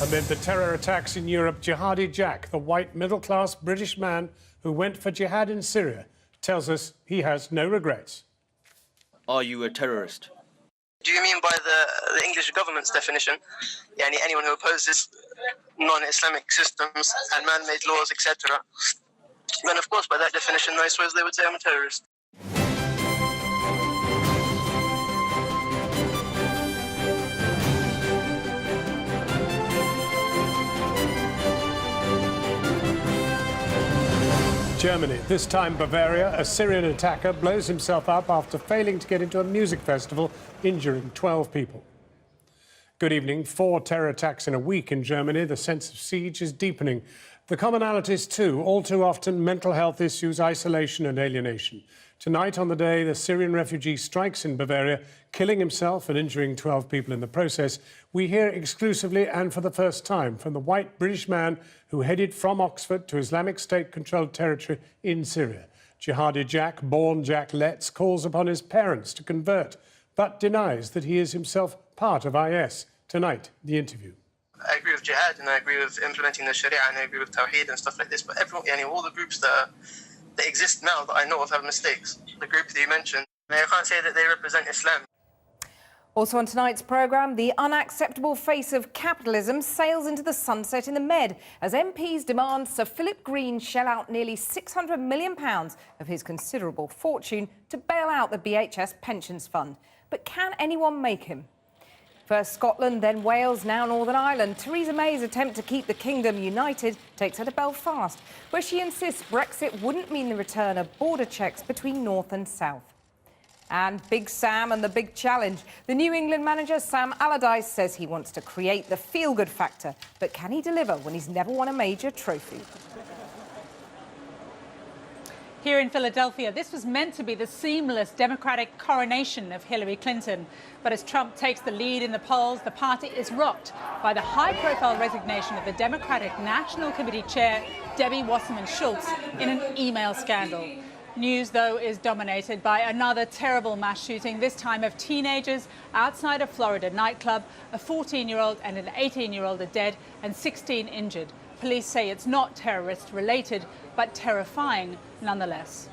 Amid the terror attacks in Europe, Jihadi Jack, the white middle-class British man who went for jihad in Syria, tells us he has no regrets. Are you a terrorist? Do you mean by the English government's definition? Anyone who opposes non-Islamic systems and man-made laws, etc. Then, of course, by that definition, I suppose they would say I'm a terrorist. Germany, this time Bavaria, a Syrian attacker blows himself up after failing to get into a music festival, injuring 12 people. Good evening. 4 terror attacks in a week in Germany. The sense of siege is deepening. The commonalities too, all too often mental health issues, isolation and alienation. Tonight, on the day the Syrian refugee strikes in Bavaria, killing himself and injuring 12 people in the process, we hear exclusively and for the first time from the white British man who headed from Oxford to Islamic State-controlled territory in Syria. Jihadi Jack, born Jack Letts, calls upon his parents to convert, but denies that he is himself part of IS. Tonight, the interview. I agree with jihad and I agree with implementing the Sharia and I agree with Tawheed and stuff like this, but all the groups that exist now that I know of have mistakes. The group that you mentioned, I can't say that they represent Islam. Also on tonight's programme, the unacceptable face of capitalism sails into the sunset in the Med as MPs demand Sir Philip Green shell out nearly £600 million of his considerable fortune to bail out the BHS Pensions Fund. But can anyone make him? First Scotland, then Wales, now Northern Ireland. Theresa May's attempt to keep the kingdom united takes her to Belfast, where she insists Brexit wouldn't mean the return of border checks between North and South. And Big Sam and the big challenge. The New England manager, Sam Allardyce, says he wants to create the feel-good factor. But can he deliver when he's never won a major trophy? Here in Philadelphia, this was meant to be the seamless Democratic coronation of Hillary Clinton. But as Trump takes the lead in the polls, the party is rocked by the high-profile resignation of the Democratic National Committee chair, Debbie Wasserman Schultz, in an email scandal. News, though, is dominated by another terrible mass shooting, this time of teenagers outside a Florida nightclub. A 14-year-old and an 18-year-old are dead and 16 injured. Police say it's not terrorist-related, but terrifying nonetheless.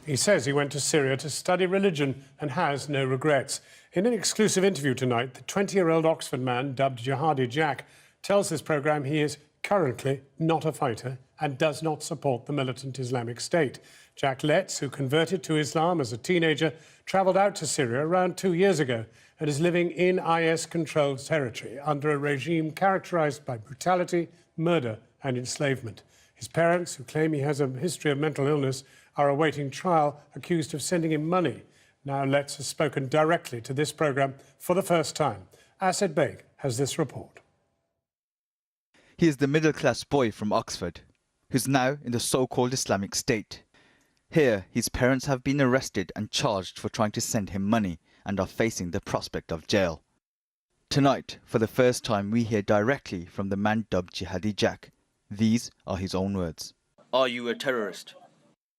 He says he went to Syria to study religion and has no regrets. In an exclusive interview tonight, the 20-year-old Oxford man, dubbed Jihadi Jack, tells this programme he is currently not a fighter and does not support the militant Islamic State. Jack Letts, who converted to Islam as a teenager, travelled out to Syria around 2 years ago and is living in IS-controlled territory under a regime characterised by brutality, murder and enslavement. His parents, who claim he has a history of mental illness, are awaiting trial, accused of sending him money. Now Letts has spoken directly to this programme for the first time. Asad Beg has this report. He is the middle-class boy from Oxford, who's now in the so-called Islamic State. Here, his parents have been arrested and charged for trying to send him money and are facing the prospect of jail. Tonight, for the first time, we hear directly from the man dubbed Jihadi Jack. These are his own words. Are you a terrorist?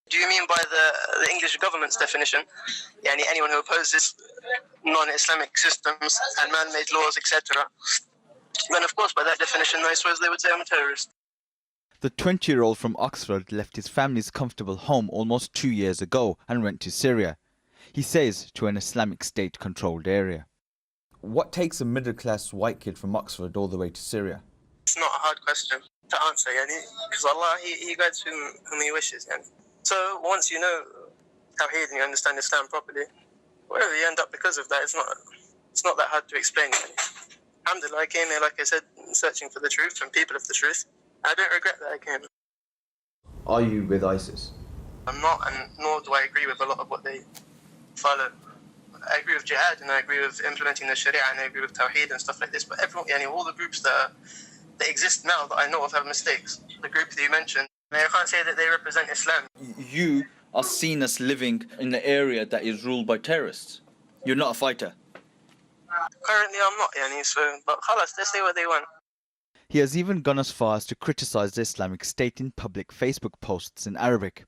Do you mean by the English government's definition? Anyone who opposes non-Islamic systems and man-made laws, etc. Then, of course, by that definition, I suppose they would say I'm a terrorist. The 20-year-old from Oxford left his family's comfortable home almost 2 years ago and went to Syria. He says to an Islamic State-controlled area. What takes a middle-class white kid from Oxford all the way to Syria? It's not a hard question to answer, because Allah, He guides whom He wishes. So once you know Tawheed and you understand Islam properly, wherever you end up because of that, it's not that hard to explain. Alhamdulillah, I came here, like I said, searching for the truth and people of the truth. I don't regret that I came. Are you with ISIS? I'm not, and nor do I agree with a lot of what they follow. I agree with jihad and I agree with implementing the Sharia and I agree with Tawheed and stuff like this, but all the groups that exist now that I know of have mistakes. The group that you mentioned, I can't say that they represent Islam. You are seen as living in an area that is ruled by terrorists. You're not a fighter. Currently I'm not, but khalas, they say what they want. He has even gone as far as to criticize the Islamic State in public Facebook posts in Arabic.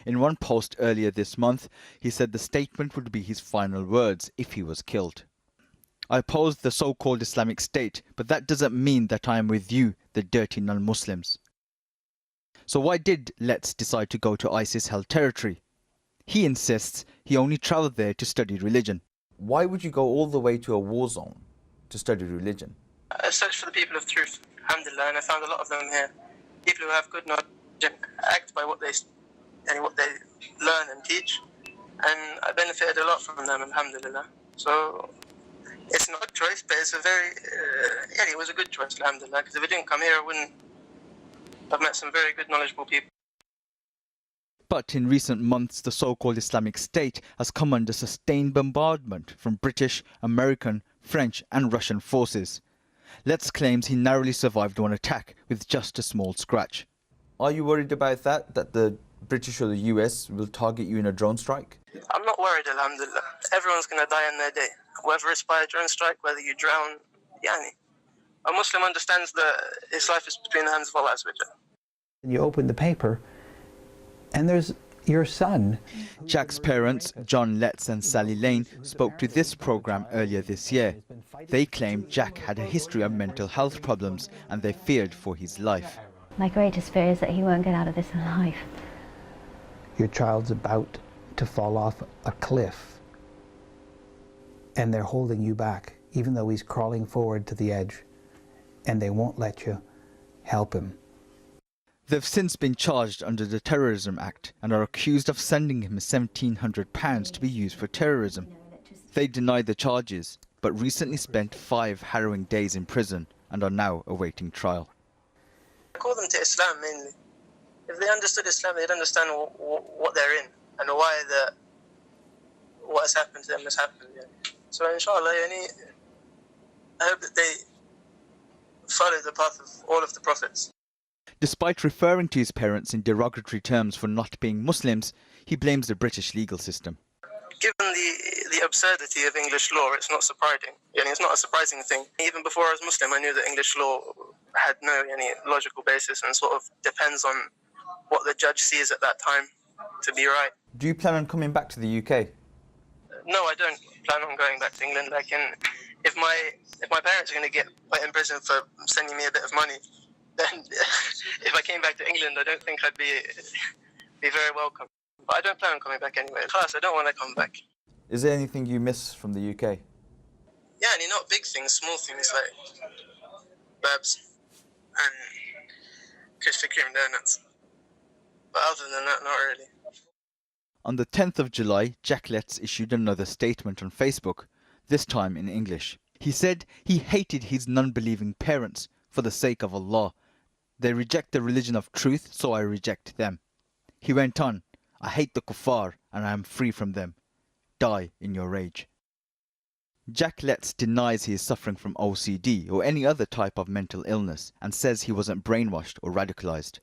In one post earlier this month, he said the statement would be his final words if he was killed. I oppose the so-called Islamic State, but that doesn't mean that I am with you, the dirty non-Muslims. So why did Letts decide to go to ISIS-held territory? He insists he only travelled there to study religion. Why would you go all the way to a war zone to study religion? I searched for the people of truth, alhamdulillah, and I found a lot of them here. People who have good knowledge and act by what they learn and teach, and I benefited a lot from them, alhamdulillah. So it's not a choice, but it's a very, it was a good choice, alhamdulillah, because if I didn't come here, I wouldn't have met some very good, knowledgeable people. But in recent months, the so-called Islamic State has come under sustained bombardment from British, American, French and Russian forces. Letts claims he narrowly survived one attack with just a small scratch. Are you worried about that the British or the US will target you in a drone strike? I'm not worried, alhamdulillah. Everyone's going to die in their day. Whether it's by a drone strike, whether you drown, yani. A Muslim understands that his life is between the hands of Allah. You open the paper and there's your son. Jack's parents, John Letts and Sally Lane, spoke to this programme earlier this year. They claimed Jack had a history of mental health problems and they feared for his life. My greatest fear is that he won't get out of this alive. Your child's about to fall off a cliff and they're holding you back, even though he's crawling forward to the edge, and they won't let you help him. They've since been charged under the Terrorism Act and are accused of sending him £1,700 to be used for terrorism. They deny the charges, but recently spent 5 harrowing days in prison and are now awaiting trial. I call them to Islam mainly. If they understood Islam, they'd understand what they're in and why what has happened to them has happened. Yeah. So inshallah, I hope that they follow the path of all of the prophets. Despite referring to his parents in derogatory terms for not being Muslims, he blames the British legal system. Given the absurdity of English law, it's not surprising. It's not a surprising thing. Even before I was Muslim, I knew that English law had no logical basis and sort of depends on what the judge sees at that time to be right. Do you plan on coming back to the UK? No, I don't plan on going back to England. If my parents are going to get put in prison for sending me a bit of money, then if I came back to England, I don't think I'd be very welcome. But I don't plan on coming back anyway. Plus, I don't want to come back. Is there anything you miss from the UK? Yeah, not big things, small things like Babs and Krispy Kreme donuts. But other than that, not really. On the 10th of July, Jack Letts issued another statement on Facebook, this time in English. He said he hated his non-believing parents for the sake of Allah. They reject the religion of truth, so I reject them. He went on, I hate the kuffar and I am free from them. Die in your rage. Jack Letts denies he is suffering from OCD or any other type of mental illness and says he wasn't brainwashed or radicalised.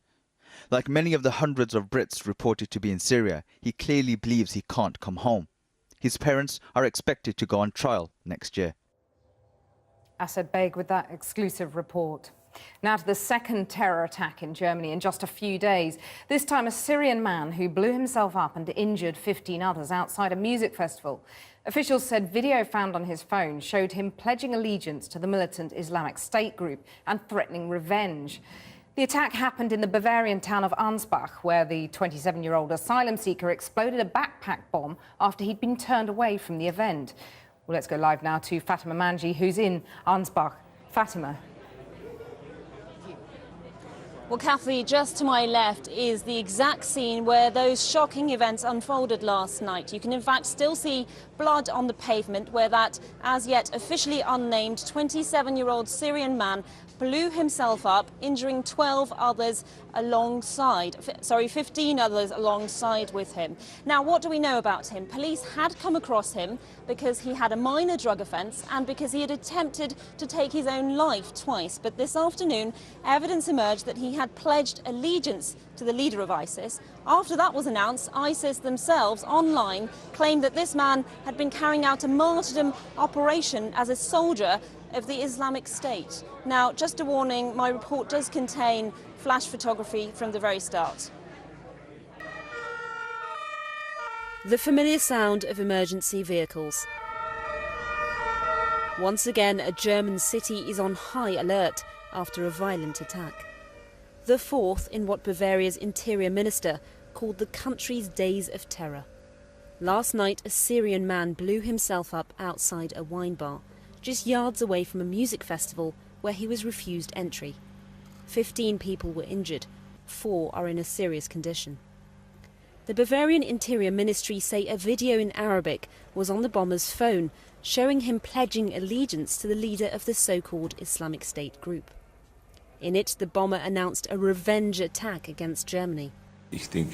Like many of the hundreds of Brits reported to be in Syria, he clearly believes he can't come home. His parents are expected to go on trial next year. Asad Beg with that exclusive report. Now to the second terror attack in Germany in just a few days. This time a Syrian man who blew himself up and injured 15 others outside a music festival. Officials said video found on his phone showed him pledging allegiance to the militant Islamic State group and threatening revenge. The attack happened in the Bavarian town of Ansbach, where the 27-year-old asylum seeker exploded a backpack bomb after he'd been turned away from the event. Well, let's go live now to Fatima Manji, who's in Ansbach. Fatima. Well, Kathy, just to my left is the exact scene where those shocking events unfolded last night. You can in fact still see blood on the pavement where that as yet officially unnamed 27-year-old Syrian man blew himself up, injuring 15 others alongside with him. Now, what do we know about him? Police had come across him because he had a minor drug offence and because he had attempted to take his own life twice. But this afternoon, evidence emerged that he had pledged allegiance to the leader of ISIS. After that was announced, ISIS themselves online claimed that this man had been carrying out a martyrdom operation as a soldier of the Islamic State. Now, just a warning, my report does contain flash photography from the very start. The familiar sound of emergency vehicles. Once again, a German city is on high alert after a violent attack. The fourth in what Bavaria's interior minister called the country's days of terror. Last night, a Syrian man blew himself up outside a wine bar, just yards away from a music festival where he was refused entry. 15 people were injured, 4 are in a serious condition. The Bavarian Interior Ministry say a video in Arabic was on the bomber's phone, showing him pledging allegiance to the leader of the so-called Islamic State group. In it, the bomber announced a revenge attack against Germany. I think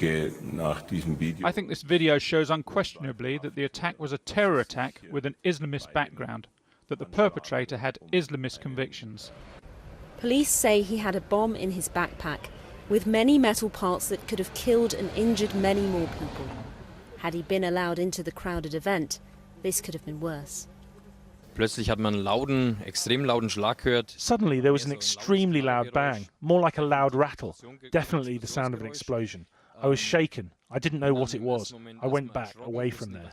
this video shows unquestionably that the attack was a terror attack with an Islamist background, that the perpetrator had Islamist convictions. Police say he had a bomb in his backpack, with many metal parts that could have killed and injured many more people. Had he been allowed into the crowded event, this could have been worse. Suddenly there was an extremely loud bang, more like a loud rattle, definitely the sound of an explosion. I was shaken. I didn't know what it was. I went back, away from there.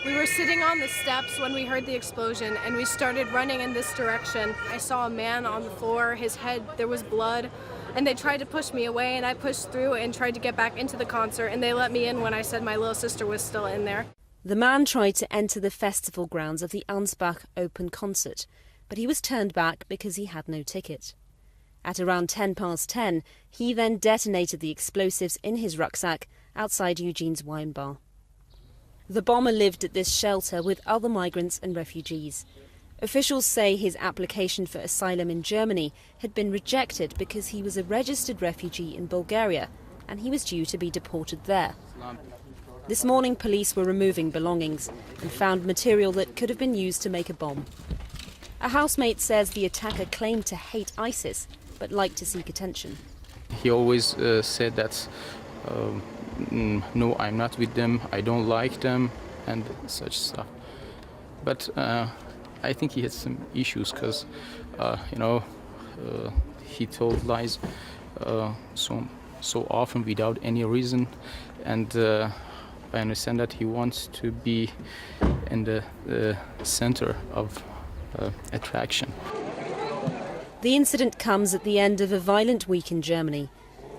We were sitting on the steps when we heard the explosion and we started running in this direction. I saw a man on the floor, his head, there was blood, and they tried to push me away and I pushed through and tried to get back into the concert and they let me in when I said my little sister was still in there. The man tried to enter the festival grounds of the Ansbach Open Concert, but he was turned back because he had no ticket. At around 10:10, he then detonated the explosives in his rucksack outside Eugene's wine bar. The bomber lived at this shelter with other migrants and refugees. Officials say his application for asylum in Germany had been rejected because he was a registered refugee in Bulgaria and he was due to be deported there. This morning, police were removing belongings and found material that could have been used to make a bomb. A housemate says the attacker claimed to hate ISIS, but liked to seek attention. He always said that, no, I'm not with them, I don't like them, and such stuff. But I think he had some issues because, he told lies so often without any reason, and I understand that he wants to be in the center of attraction. The incident comes at the end of a violent week in Germany.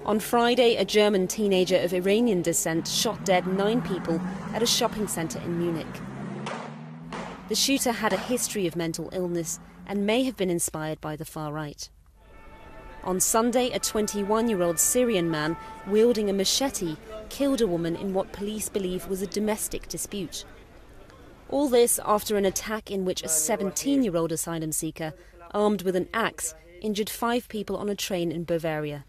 On Friday, a German teenager of Iranian descent shot dead 9 people at a shopping centre in Munich. The shooter had a history of mental illness and may have been inspired by the far right. On Sunday, a 21-year-old Syrian man wielding a machete killed a woman in what police believe was a domestic dispute. All this after an attack in which a 17-year-old asylum seeker, armed with an axe, injured 5 people on a train in Bavaria.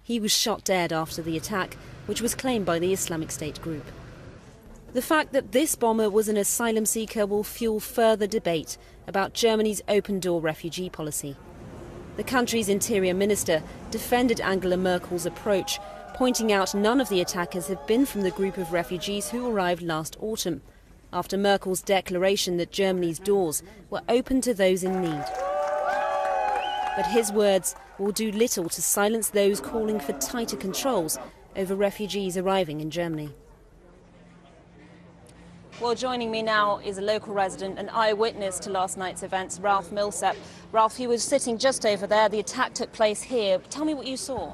He was shot dead after the attack, which was claimed by the Islamic State group. The fact that this bomber was an asylum seeker will fuel further debate about Germany's open-door refugee policy. The country's interior minister defended Angela Merkel's approach, pointing out none of the attackers have been from the group of refugees who arrived last autumn, after Merkel's declaration that Germany's doors were open to those in need. But his words will do little to silence those calling for tighter controls over refugees arriving in Germany. Well, joining me now is a local resident and eyewitness to last night's events, Ralph Millsap. Ralph, you were sitting just over there. The attack took place here. Tell me what you saw.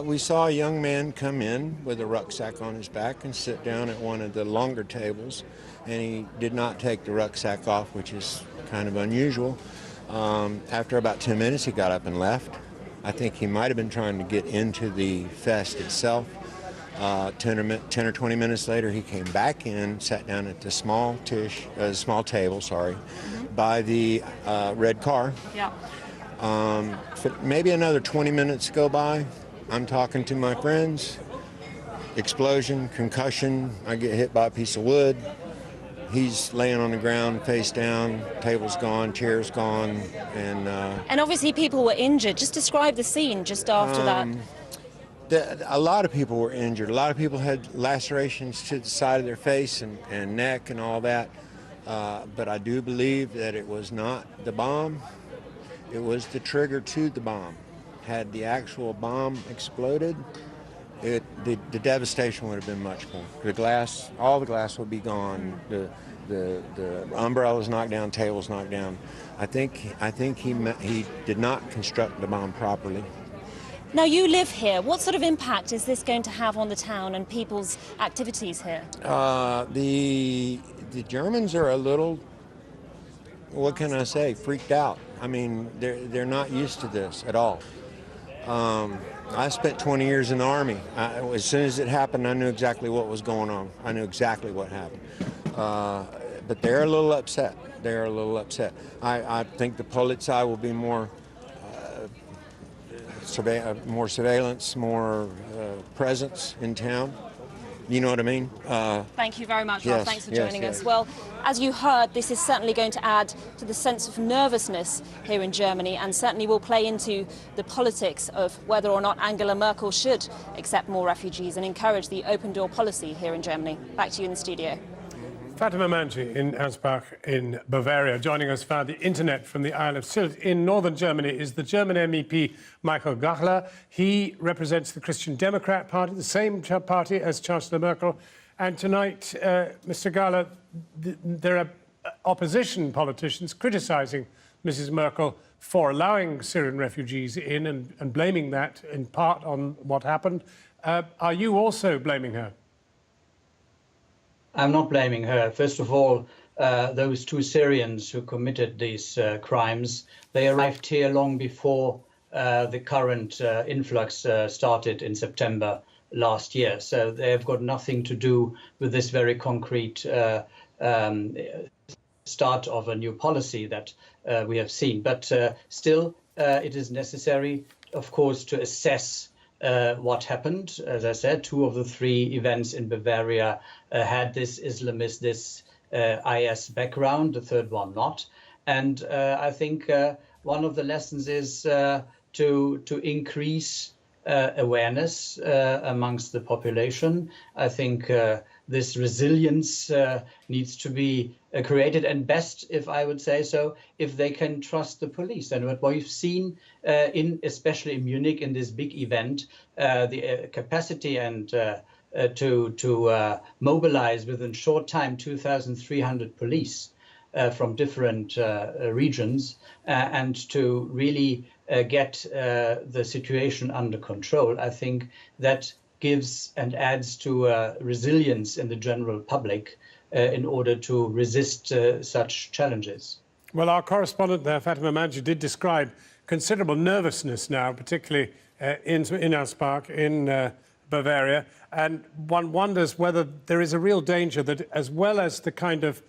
We saw a young man come in with a rucksack on his back and sit down at one of the longer tables, and he did not take the rucksack off, which is kind of unusual. After about 10 minutes, he got up and left. I think he might have been trying to get into the fest itself. 10 or 20 minutes later, he came back in, sat down at the small table, by the red car. Yeah. Maybe another 20 minutes go by. I'm talking to my friends. Explosion, concussion. I get hit by a piece of wood. He's laying on the ground, face down. Table's gone, chair's gone, and obviously people were injured. Just describe the scene just after that. A lot of people were injured. A lot of people had lacerations to the side of their face and neck and all that. But I do believe that it was not the bomb. It was the trigger to the bomb. Had the actual bomb exploded, the devastation would have been much more. The glass, all the glass would be gone. The the umbrellas knocked down, tables knocked down. I think he did not construct the bomb properly. Now, you live here. What sort of impact is this going to have on the town and people's activities here? The Germans are a little, what can I say, freaked out. I mean, they're not used to this at all. I spent 20 years in the Army. As soon as it happened, I knew exactly what was going on. I knew exactly what happened. But they're a little upset. They're a little upset. I think the Polizei will be more surveillance, more presence in town. You know what I mean? Thank you very much, yes, Rob. Thanks for joining yes. us. Well, as you heard, this is certainly going to add to the sense of nervousness here in Germany, and certainly will play into the politics of whether or not Angela Merkel should accept more refugees and encourage the open door policy here in Germany. Back to you in the studio. Fatima Manji in Ansbach in Bavaria. Joining us via the internet from the Isle of Sylt in northern Germany is the German MEP Michael Gachler. He represents the Christian Democrat Party, the same party as Chancellor Merkel. And tonight, Mr. Gachler, there are opposition politicians criticising Mrs. Merkel for allowing Syrian refugees in and blaming that in part on what happened. Are you also blaming her? I'm not blaming her. First of all, those two Syrians who committed these crimes, they arrived here long before the current influx started in September last year. So they have got nothing to do with this very concrete start of a new policy that we have seen. But still, it is necessary, of course, to assess what happened. As I said, 2 of the 3 events in Bavaria had this Islamist, this IS background, the third one not. And I think one of the lessons is to increase awareness amongst the population. I think this resilience needs to be created, and best, if I would say so, if they can trust the police. And what we've seen especially in Munich in this big event, the capacity and to mobilize within short time 2,300 police from different regions and to really get the situation under control. I think that gives and adds to resilience in the general public in order to resist such challenges. Well, our correspondent there, Fatima Manji, did describe considerable nervousness now, particularly in Ansbach, in Bavaria. And one wonders whether there is a real danger that, as well as the kind of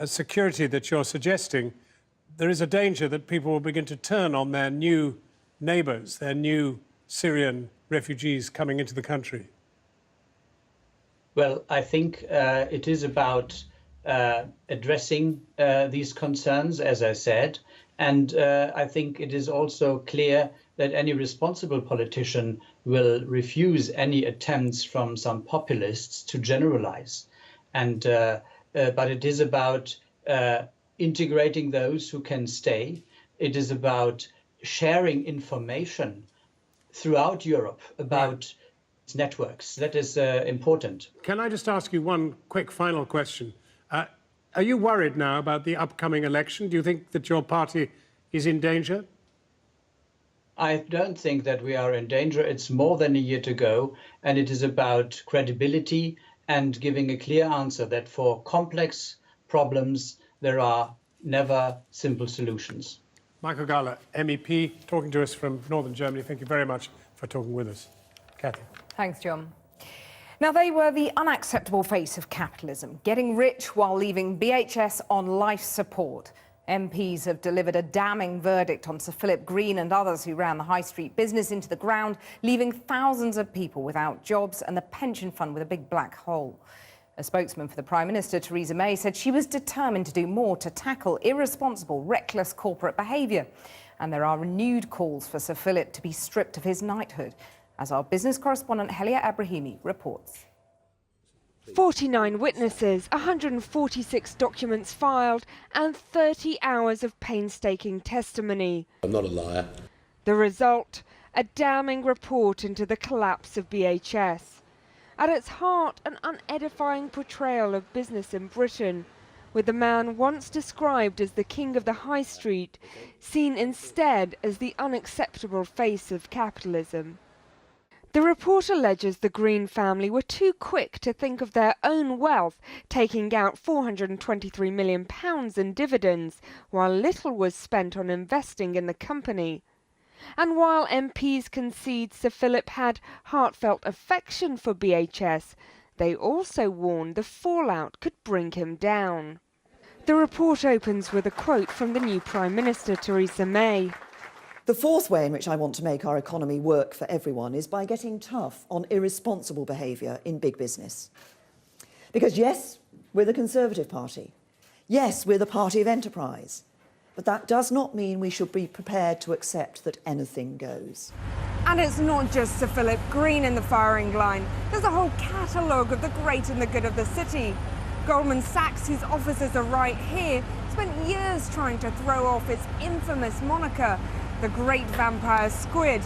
security that you're suggesting, there is a danger that people will begin to turn on their new neighbours, their new Syrian refugees coming into the country. Well, I think it is about addressing these concerns, as I said, and I think it is also clear that any responsible politician will refuse any attempts from some populists to generalize. And but it is about integrating those who can stay. It is about sharing information throughout Europe about networks. That is important. Can I just ask you one quick final question? Are you worried now about the upcoming election? Do you think that your party is in danger? I don't think that we are in danger. It's more than a year to go, and it is about credibility and giving a clear answer that for complex problems, there are never simple solutions. Michael Gachler, MEP, talking to us from northern Germany. Thank you very much for talking with us. Kathy. Thanks, John. Now, they were the unacceptable face of capitalism, getting rich while leaving BHS on life support. MPs have delivered a damning verdict on Sir Philip Green and others who ran the high street business into the ground, leaving thousands of people without jobs and the pension fund with a big black hole. A spokesman for the Prime Minister, Theresa May, said she was determined to do more to tackle irresponsible, reckless corporate behaviour. And there are renewed calls for Sir Philip to be stripped of his knighthood, as our business correspondent Helia Abrahimi reports. 49 witnesses, 146 documents filed, and 30 hours of painstaking testimony. I'm not a liar. The result, a damning report into the collapse of BHS. At its heart, an unedifying portrayal of business in Britain, with the man once described as the king of the high street, seen instead as the unacceptable face of capitalism. The report alleges the Green family were too quick to think of their own wealth, taking out £423 million in dividends, while little was spent on investing in the company. And while MPs concede Sir Philip had heartfelt affection for BHS, they also warned the fallout could bring him down. The report opens with a quote from the new Prime Minister, Theresa May. The fourth way in which I want to make our economy work for everyone is by getting tough on irresponsible behaviour in big business. Because yes, we're the Conservative Party. Yes, we're the party of enterprise. But that does not mean we should be prepared to accept that anything goes. And it's not just Sir Philip Green in the firing line. There's a whole catalogue of the great and the good of the city. Goldman Sachs, whose offices are right here, spent years trying to throw off its infamous moniker, the Great Vampire Squid.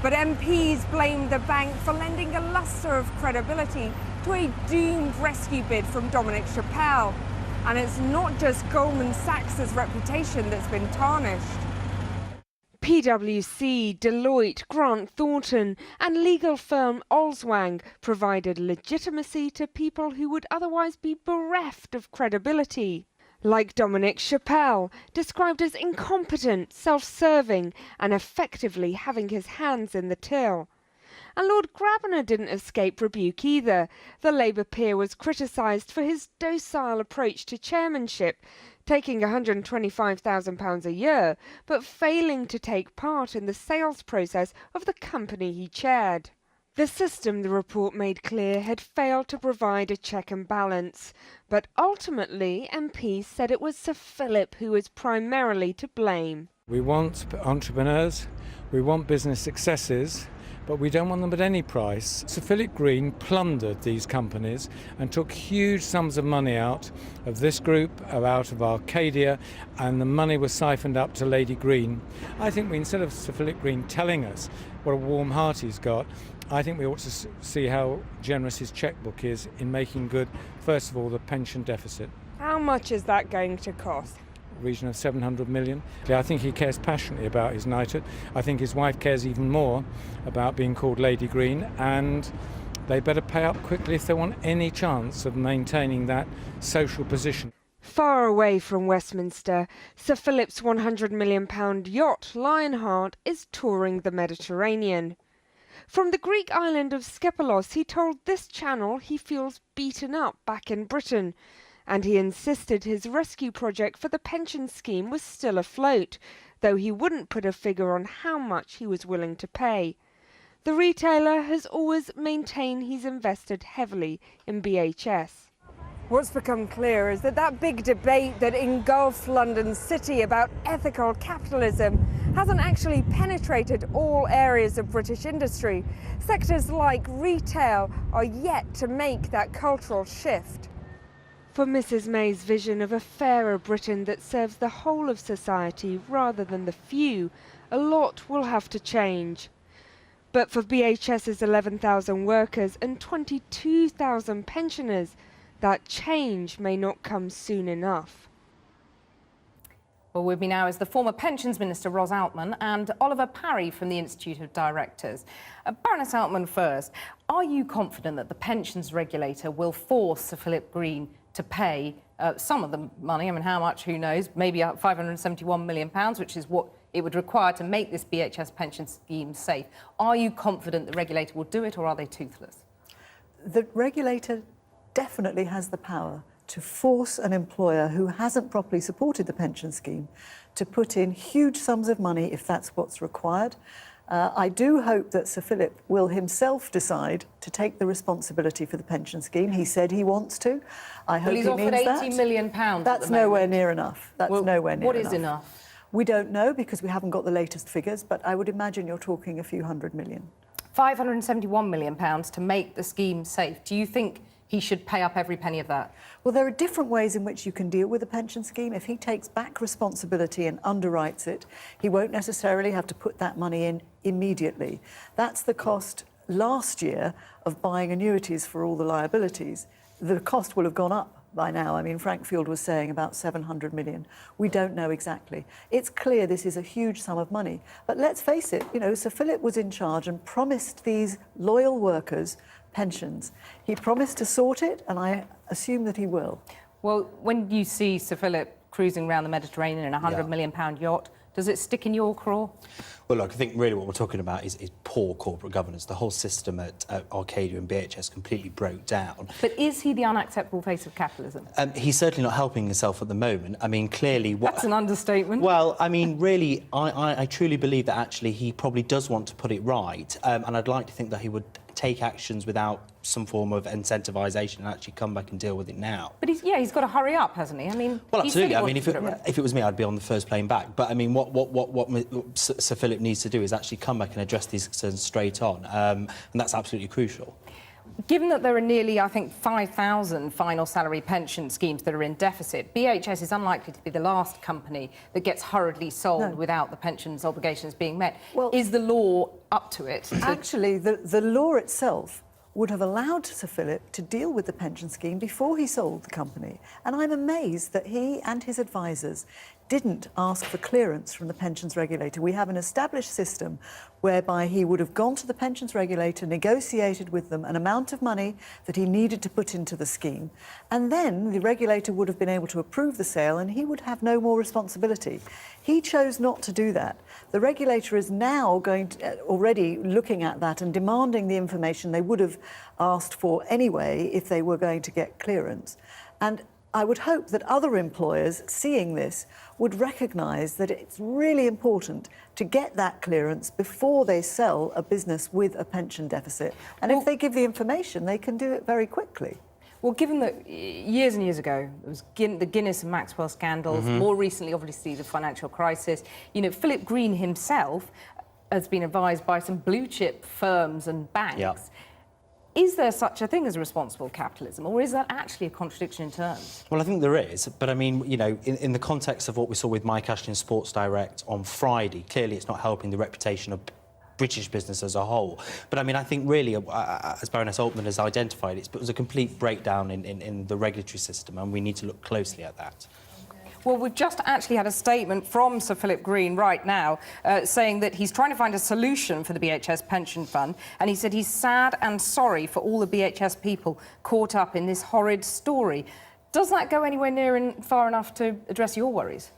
But MPs blamed the bank for lending a lustre of credibility to a doomed rescue bid from Dominic Chappelle. And it's not just Goldman Sachs' reputation that's been tarnished. PwC, Deloitte, Grant Thornton and legal firm Olswang provided legitimacy to people who would otherwise be bereft of credibility. Like Dominic Chappelle, described as incompetent, self-serving and effectively having his hands in the till. And Lord Grabbanner didn't escape rebuke either. The Labour peer was criticised for his docile approach to chairmanship, taking £125,000 a year, but failing to take part in the sales process of the company he chaired. The system, the report made clear, had failed to provide a check and balance, but ultimately MPs said it was Sir Philip who was primarily to blame. We want entrepreneurs, we want business successes, but we don't want them at any price. Sir Philip Green plundered these companies and took huge sums of money out of this group, out of Arcadia, and the money was siphoned up to Lady Green. I think instead of Sir Philip Green telling us what a warm heart he's got, I think we ought to see how generous his chequebook is in making good, first of all, the pension deficit. How much is that going to cost? Region of 700 million. I think he cares passionately about his knighthood. I think his wife cares even more about being called Lady Green, and they better pay up quickly if they want any chance of maintaining that social position. Far away from Westminster, Sir Philip's £100 million yacht Lionheart is touring the Mediterranean. From the Greek island of Skepalos, he told this channel he feels beaten up back in Britain, and he insisted his rescue project for the pension scheme was still afloat, though he wouldn't put a figure on how much he was willing to pay. The retailer has always maintained he's invested heavily in BHS. What's become clear is that big debate that engulfed London City about ethical capitalism hasn't actually penetrated all areas of British industry. Sectors like retail are yet to make that cultural shift. For Mrs May's vision of a fairer Britain that serves the whole of society rather than the few, a lot will have to change. But for BHS's 11,000 workers and 22,000 pensioners, that change may not come soon enough. Well, with me now is the former Pensions Minister, Ros Altman, and Oliver Parry from the Institute of Directors. Baroness Altman first, are you confident that the pensions regulator will force Sir Philip Green to pay some of the money? I mean, how much, who knows, maybe £571 million, which is what it would require to make this BHS pension scheme safe. Are you confident the regulator will do it, or are they toothless? The regulator definitely has the power to force an employer who hasn't properly supported the pension scheme to put in huge sums of money if that's what's required. I do hope that Sir Philip will himself decide to take the responsibility for the pension scheme. He said he wants to. I hope he means that. He's offered £80 million. That's nowhere near enough. That's nowhere near enough. What is enough? We don't know because we haven't got the latest figures, but I would imagine you're talking a few hundred million. £571 million to make the scheme safe. Do you think he should pay up every penny of that? Well, there are different ways in which you can deal with a pension scheme. If he takes back responsibility and underwrites it, he won't necessarily have to put that money in immediately. That's the cost last year of buying annuities for all the liabilities, the cost will have gone up by now. I mean, Frank Field was saying about 700 million. We don't know exactly. It's clear this is a huge sum of money. But let's face it, you know, Sir Philip was in charge and promised these loyal workers pensions. He promised to sort it, and I assume that he will. Well, when you see Sir Philip cruising around the Mediterranean in a £100 million yacht, does it stick in your craw? Well, look, I think really what we're talking about is poor corporate governance. The whole system at Arcadia and BHS completely broke down. But is he the unacceptable face of capitalism? He's certainly not helping himself at the moment. I mean, clearly... That's an understatement. Well, I mean, really, I truly believe that actually he probably does want to put it right, and I'd like to think that he would take actions without some form of incentivisation and actually come back and deal with it now. But he's got to hurry up, hasn't he? I mean, well, he said absolutely. he I mean, wanted if it was me, I'd be on the first plane back. But I mean, what Sir Philip needs to do is actually come back and address these concerns straight on, and that's absolutely crucial. Given that there are nearly, I think, 5,000 final salary pension schemes that are in deficit, BHS is unlikely to be the last company that gets hurriedly sold without the pensions obligations being met. Well, is the law up to it? Actually, the law itself would have allowed Sir Philip to deal with the pension scheme before he sold the company. And I'm amazed that he and his advisors didn't ask for clearance from the pensions regulator. We have an established system whereby he would have gone to the pensions regulator, negotiated with them an amount of money that he needed to put into the scheme, and then the regulator would have been able to approve the sale and he would have no more responsibility. He chose not to do that. The regulator is now already looking at that and demanding the information they would have asked for anyway if they were going to get clearance. And I would hope that other employers seeing this would recognise that it's really important to get that clearance before they sell a business with a pension deficit. And if they give the information, they can do it very quickly. Well, given that years and years ago, there was the Guinness and Maxwell scandals, more recently, obviously, the financial crisis, you know, Philip Green himself has been advised by some blue-chip firms and banks. Yep. Is there such a thing as responsible capitalism, or is that actually a contradiction in terms? Well, I think there is, but I mean, you know, in the context of what we saw with Mike Ashley and Sports Direct on Friday, clearly it's not helping the reputation of British business as a whole. But I mean, I think really, as Baroness Altman has identified, it was a complete breakdown in the regulatory system, and we need to look closely at that. Well, we've just actually had a statement from Sir Philip Green right now saying that he's trying to find a solution for the BHS pension fund, and he said he's sad and sorry for all the BHS people caught up in this horrid story. Does that go anywhere near and far enough to address your worries?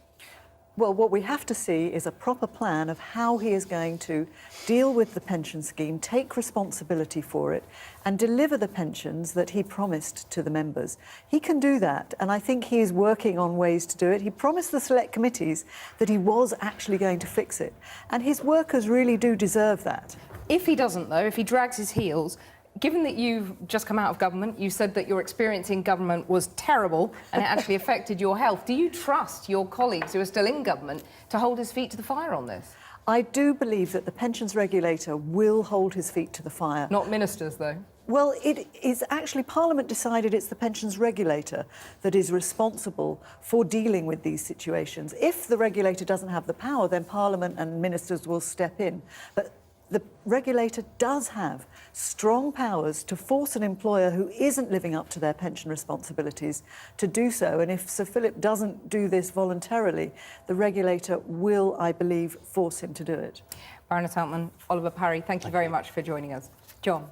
Well, what we have to see is a proper plan of how he is going to deal with the pension scheme, take responsibility for it, and deliver the pensions that he promised to the members. He can do that, and I think he is working on ways to do it. He promised the select committees that he was actually going to fix it, and his workers really do deserve that. If he doesn't, though, if he drags his heels, given that you've just come out of government, you said that your experience in government was terrible and it actually affected your health. Do you trust your colleagues who are still in government to hold his feet to the fire on this? I do believe that the pensions regulator will hold his feet to the fire. Not ministers, though. Well, it is actually Parliament decided it's the pensions regulator that is responsible for dealing with these situations. If the regulator doesn't have the power, then Parliament and ministers will step in. But the regulator does have strong powers to force an employer who isn't living up to their pension responsibilities to do so. And if Sir Philip doesn't do this voluntarily, the regulator will, I believe, force him to do it. Baroness Altman, Oliver Parry, thank you very much for joining us. John.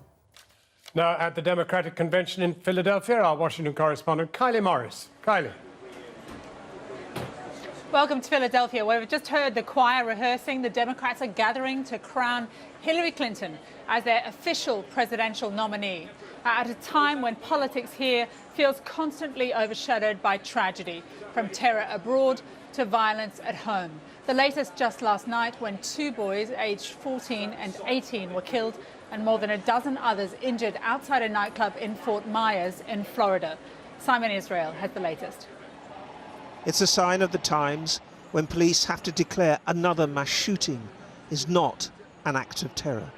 Now, at the Democratic Convention in Philadelphia, our Washington correspondent, Kylie Morris. Kylie. Welcome to Philadelphia, where we've just heard the choir rehearsing. The Democrats are gathering to crown Hillary Clinton as their official presidential nominee at a time when politics here feels constantly overshadowed by tragedy, from terror abroad to violence at home. The latest just last night, when 2 boys aged 14 and 18 were killed and more than a dozen others injured outside a nightclub in Fort Myers in Florida. Simon Israel has the latest. It's a sign of the times when police have to declare another mass shooting is not an act of terror.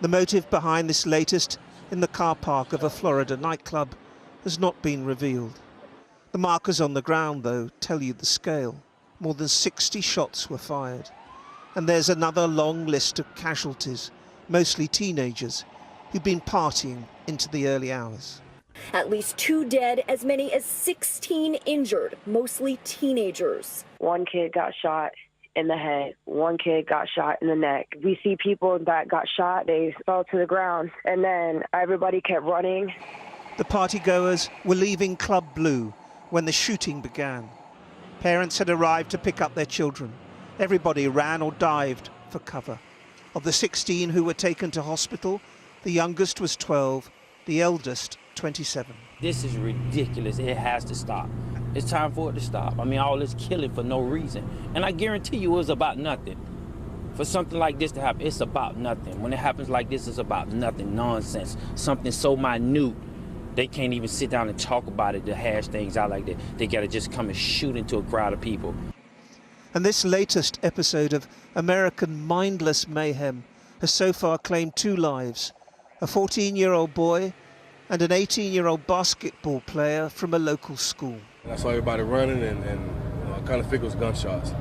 The motive behind this latest in the car park of a Florida nightclub has not been revealed. The markers on the ground, though, tell you the scale. More than 60 shots were fired. And there's another long list of casualties, mostly teenagers, who'd been partying into the early hours. At least 2 dead, as many as 16 injured, mostly teenagers. One kid got shot in the head. One kid got shot in the neck. We see people that got shot, they fell to the ground, and then everybody kept running. The partygoers were leaving Club Blue when the shooting began. Parents had arrived to pick up their children. Everybody ran or dived for cover. Of the 16 who were taken to hospital, the youngest was 12, the eldest 27. This is ridiculous. It has to stop. It's time for it to stop. I mean, all this killing for no reason. And I guarantee you it was about nothing. For something like this to happen, it's about nothing. When it happens like this, it's about nothing, nonsense. Something so minute, they can't even sit down and talk about it to hash things out like that. They got to just come and shoot into a crowd of people. And this latest episode of American mindless mayhem has so far claimed 2 lives, a 14-year-old boy and an 18-year-old basketball player from a local school. I saw everybody running and I kind of figured it was gunshots.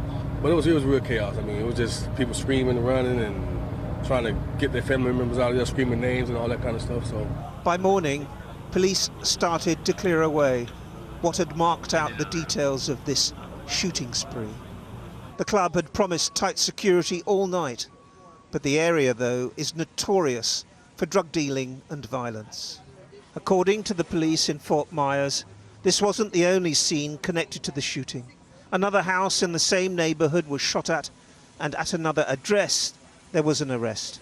But it was real chaos. I mean, it was just people screaming and running and trying to get their family members out of there, screaming names and all that kind of stuff. So by morning, police started to clear away what had marked out the details of this shooting spree. The club had promised tight security all night, but the area, though, is notorious for drug dealing and violence. According to the police in Fort Myers, this wasn't the only scene connected to the shooting. Another house in the same neighborhood was shot at, and at another address there was an arrest.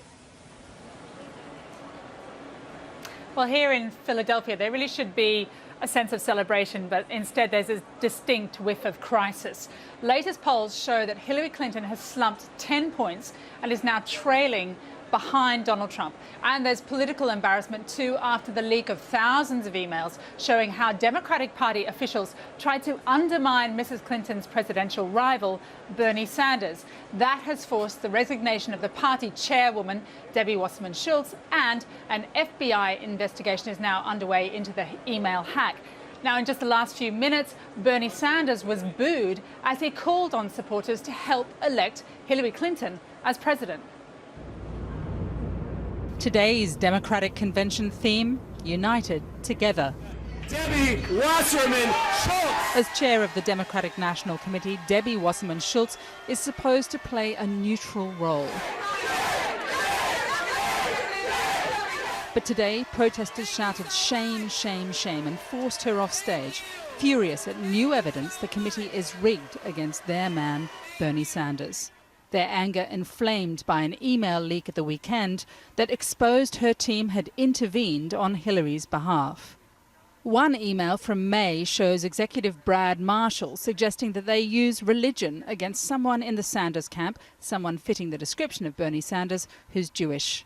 Well, here in Philadelphia, there really should be a sense of celebration, but instead there's a distinct whiff of crisis. Latest polls show that Hillary Clinton has slumped 10 points and is now trailing behind Donald Trump. And there's political embarrassment too after the leak of thousands of emails showing how Democratic Party officials tried to undermine Mrs. Clinton's presidential rival, Bernie Sanders. That has forced the resignation of the party chairwoman, Debbie Wasserman Schultz, and an FBI investigation is now underway into the email hack. Now, in just the last few minutes, Bernie Sanders was booed as he called on supporters to help elect Hillary Clinton as president. Today's Democratic convention theme, United Together. Debbie Wasserman Schultz! As chair of the Democratic National Committee, Debbie Wasserman Schultz is supposed to play a neutral role. But today, protesters shouted shame, shame, shame and forced her off stage, furious at new evidence the committee is rigged against their man, Bernie Sanders. Their anger inflamed by an email leak at the weekend that exposed her team had intervened on Hillary's behalf. One email from May shows Executive Brad Marshall suggesting that they use religion against someone in the Sanders camp, someone fitting the description of Bernie Sanders, who's Jewish.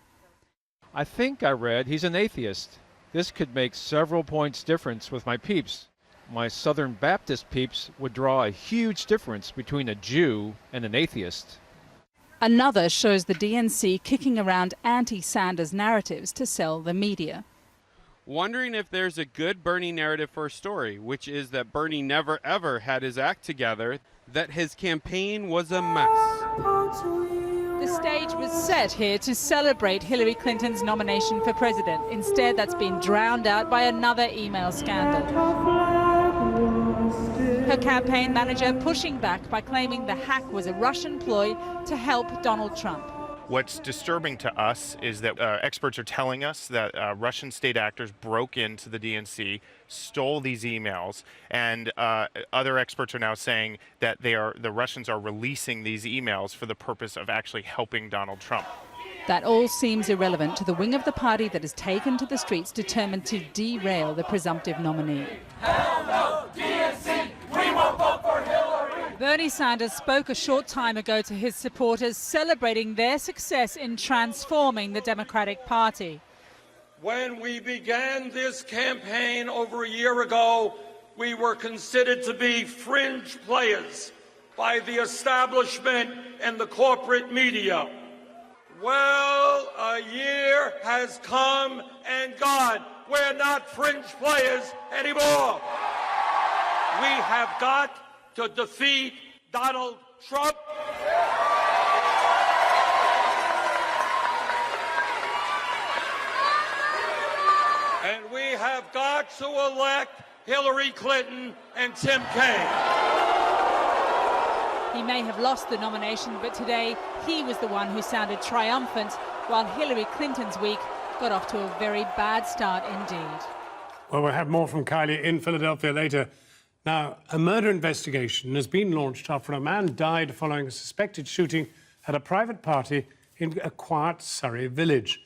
I think I read he's an atheist. This could make several points difference with my peeps. My Southern Baptist peeps would draw a huge difference between a Jew and an atheist. Another shows the DNC kicking around anti-Sanders narratives to sell the media. Wondering if there's a good Bernie narrative for a story, which is that Bernie never ever had his act together, that his campaign was a mess. The stage was set here to celebrate Hillary Clinton's nomination for president. Instead, that's been drowned out by another email scandal. Her campaign manager pushing back by claiming the hack was a Russian ploy to help Donald Trump. What's disturbing to us is that experts are telling us that Russian state actors broke into the DNC, stole these emails, and other experts are now saying that the Russians are releasing these emails for the purpose of actually helping Donald Trump. That all seems irrelevant to the wing of the party that has taken to the streets determined to derail the presumptive nominee. Hell no, DNC, we won't vote for Hillary! Bernie Sanders spoke a short time ago to his supporters, celebrating their success in transforming the Democratic Party. When we began this campaign over a year ago, we were considered to be fringe players by the establishment and the corporate media. Well, a year has come and gone. We're not fringe players anymore. We have got to defeat Donald Trump. not to elect Hillary Clinton and Tim Kaine. He may have lost the nomination, but today he was the one who sounded triumphant, while Hillary Clinton's week got off to a very bad start indeed. Well, we'll have more from Kylie in Philadelphia later. Now, a murder investigation has been launched after a man died following a suspected shooting at a private party in a quiet Surrey village.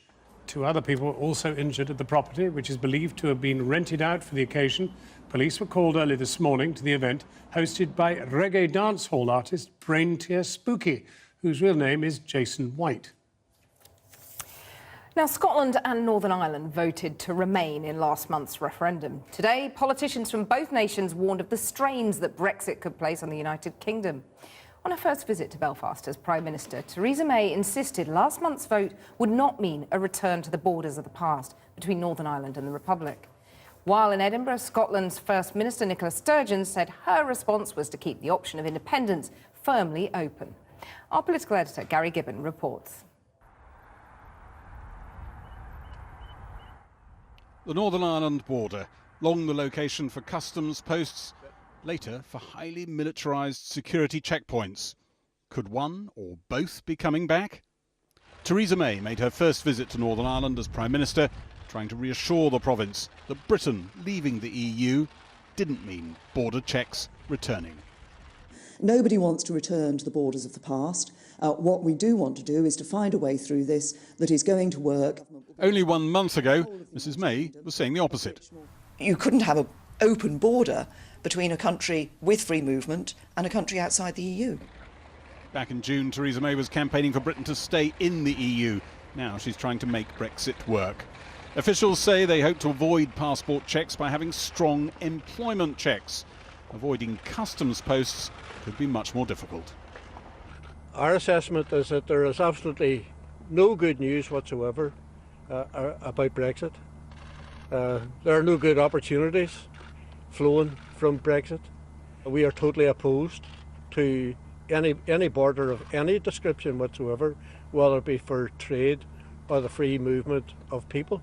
2 other people were also injured at the property, which is believed to have been rented out for the occasion. Police were called early this morning to the event, hosted by reggae dancehall artist Braintear Spooky, whose real name is Jason White. Now, Scotland and Northern Ireland voted to remain in last month's referendum. Today, politicians from both nations warned of the strains that Brexit could place on the United Kingdom. On her first visit to Belfast as Prime Minister, Theresa May insisted last month's vote would not mean a return to the borders of the past between Northern Ireland and the Republic. While in Edinburgh, Scotland's First Minister Nicola Sturgeon said her response was to keep the option of independence firmly open. Our political editor, Gary Gibbon, reports. The Northern Ireland border, long the location for customs posts, later for highly militarised security checkpoints. Could one or both be coming back? Theresa May made her first visit to Northern Ireland as Prime Minister, trying to reassure the province that Britain leaving the EU didn't mean border checks returning. Nobody wants to return to the borders of the past. What we do want to do is to find a way through this that is going to work. Only 1 month ago, Mrs May was saying the opposite. You couldn't have an open border between a country with free movement and a country outside the EU. Back in June, Theresa May was campaigning for Britain to stay in the EU. Now she's trying to make Brexit work. Officials say they hope to avoid passport checks by having strong employment checks. Avoiding customs posts could be much more difficult. Our assessment is that there is absolutely no good news whatsoever about Brexit. There are no good opportunities flowing from Brexit. We are totally opposed to any border of any description whatsoever, whether it be for trade or the free movement of people.